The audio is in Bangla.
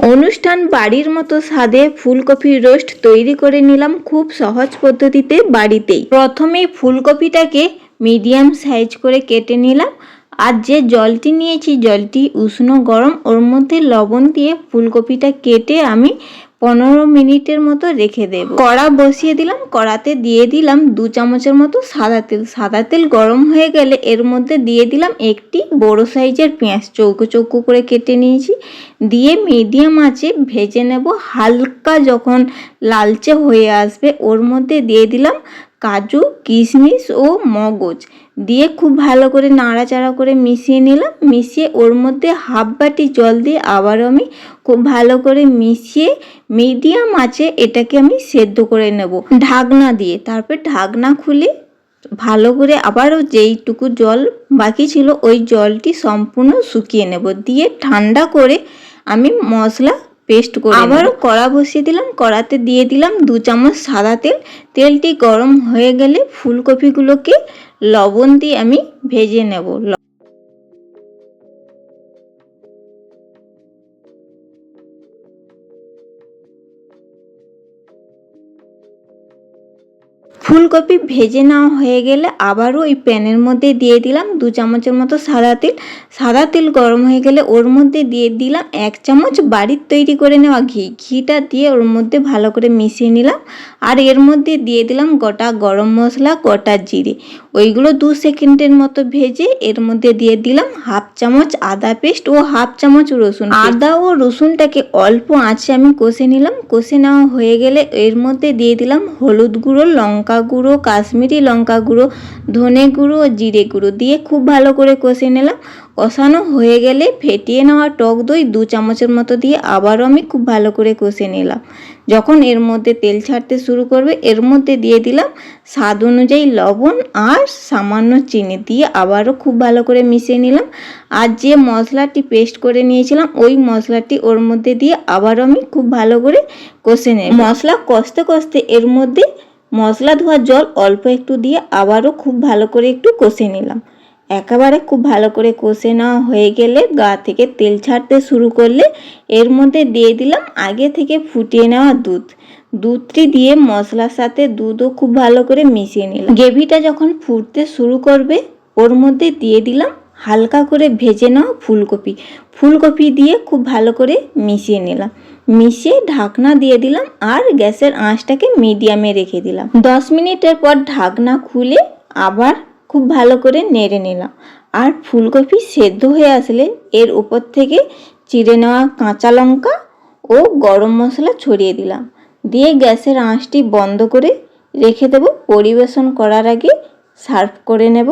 অনুষ্ঠান বাড়ির মতো স্বাদে ফুলকপি রোস্ট তৈরি করে নিলাম খুব সহজ পদ্ধতিতে বাড়িতেই। প্রথমে ফুলকপিটাকে মিডিয়াম সাইজ করে কেটে নিলাম। আর যে জলটি নিয়েছি জলটি উষ্ণ গরম, ওর মধ্যে লবণ দিয়ে ফুলকপিটা কেটে আমি 15 মিনিটের মতো রেখে দেব। কড়া বসিয়ে দিলাম, কড়াতে দিয়ে দিলাম 2 চামচের মতো সাদা তেল। সাদা তেল গরম হয়ে গেলে এর মধ্যে দিয়ে দিলাম একটি বড় সাইজের পেঁয়াজ, চৌকো চৌকো করে কেটে নিয়েছি। দিয়ে মিডিয়াম আঁচে ভেজে নেব। হালকা যখন লালচে হয়ে আসবে ওর মধ্যে দিয়ে দিলাম কাজু, কিশমিশ ও মগজ। দিয়ে খুব ভালো করে নাড়াচাড়া করে মিশিয়ে নিলাম। মিশিয়ে ওর মধ্যে হাফ বাটি জল দিয়ে আবারও আমি খুব ভালো করে মিশিয়ে মিডিয়াম আঁচে এটাকে আমি সেদ্ধ করে নেব ঢাকনা দিয়ে। তারপর ঢাকনা খুলে ভালো করে আবারও যেইটুকু জল বাকি ছিল ওই জলটি সম্পূর্ণ শুকিয়ে নেব। দিয়ে ঠান্ডা করে আমি মশলা পেস্ট করে আবারও কড়া বসিয়ে দিলাম। কড়াতে দিয়ে দিলাম 2 চামচ সাদা তেল। তেলটি গরম হয়ে গেলে ফুলকপিগুলোকে লবণ দিয়ে আমি ভেজে নেব। ফুলকপি ভেজে নেওয়া হয়ে গেলে আবারও ওই প্যানের মধ্যে দিয়ে দিলাম 2 চামচের মতো সাদা তেল। সাদা তেল গরম হয়ে গেলে ওর মধ্যে দিয়ে দিলাম 1 চামচ বাড়ির তৈরি করে নেওয়া ঘি। ঘিটা দিয়ে ওর মধ্যে ভালো করে মিশিয়ে নিলাম। আর এর মধ্যে দিয়ে দিলাম গোটা গরম মশলা, গোটা জিরে। ওইগুলো 2 সেকেন্ডের মতো ভেজে এর মধ্যে দিয়ে দিলাম হাফ চামচ আদা পেস্ট ও হাফ চামচ রসুন। আদা ও রসুনটাকে অল্প আঁচে আমি কষে নিলাম। কষে নেওয়া হয়ে গেলে এর মধ্যে দিয়ে দিলাম হলুদ গুঁড়ো, লঙ্কা গুঁড়ো, কাশ্মীরি লঙ্কা গুঁড়ো, ধনে গুঁড়ো ও জিরে গুঁড়ো দিয়ে খুব ভালো করে কষে নিলাম। কষানো হয়ে গেলে ফেটিয়ে নেওয়া টক দই 2 চামচের মতো দিয়ে আবারও আমি খুব ভালো করে কষে নিলাম। যখন এর মধ্যে তেল ছাড়তে শুরু করবে এর মধ্যে দিয়ে দিলাম স্বাদ অনুযায়ী লবণ আর সামান্য চিনি দিয়ে আবারও খুব ভালো করে মিশিয়ে নিলাম। আর যে মশলাটি পেস্ট করে নিয়েছিলাম ওই মশলাটি ওর মধ্যে দিয়ে আবারও আমি খুব ভালো করে কষে নেব। মশলা কষতে কষতে এর মধ্যে মশলা ধোয়া জল অল্প একটু দিয়ে আবারও খুব ভালো করে একটু কষে নিলাম। একেবারে খুব ভালো করে কষে নেওয়া হয়ে গেলে গা থেকে তেল ছাড়তে শুরু করলে এর মধ্যে দিয়ে দিলাম আগে থেকে ফুটিয়ে নেওয়া দুধ। দুধটি দিয়ে মশলার সাথে দুধও খুব ভালো করে মিশিয়ে নিলাম। গ্রেভিটা যখন ফুটতে শুরু করবে ওর মধ্যে দিয়ে দিলাম হালকা করে ভেজে নেওয়া ফুলকপি। ফুলকপি দিয়ে খুব ভালো করে মিশিয়ে নিলাম। মিশিয়ে ঢাকনা দিয়ে দিলাম আর গ্যাসের আঁচটাকে মিডিয়ামে রেখে দিলাম। 10 মিনিটের পর ঢাকনা খুলে আবার খুব ভালো করে নেড়ে নিলাম। আর ফুলকপি সেদ্ধ হয়ে আসলে এর উপর থেকে চিড়ে নেওয়া কাঁচা লঙ্কা ও গরম মশলা ছড়িয়ে দিলাম। দিয়ে গ্যাসের আঁচটি বন্ধ করে রেখে দেব। পরিবেশন করার আগে সার্ভ করে নেব।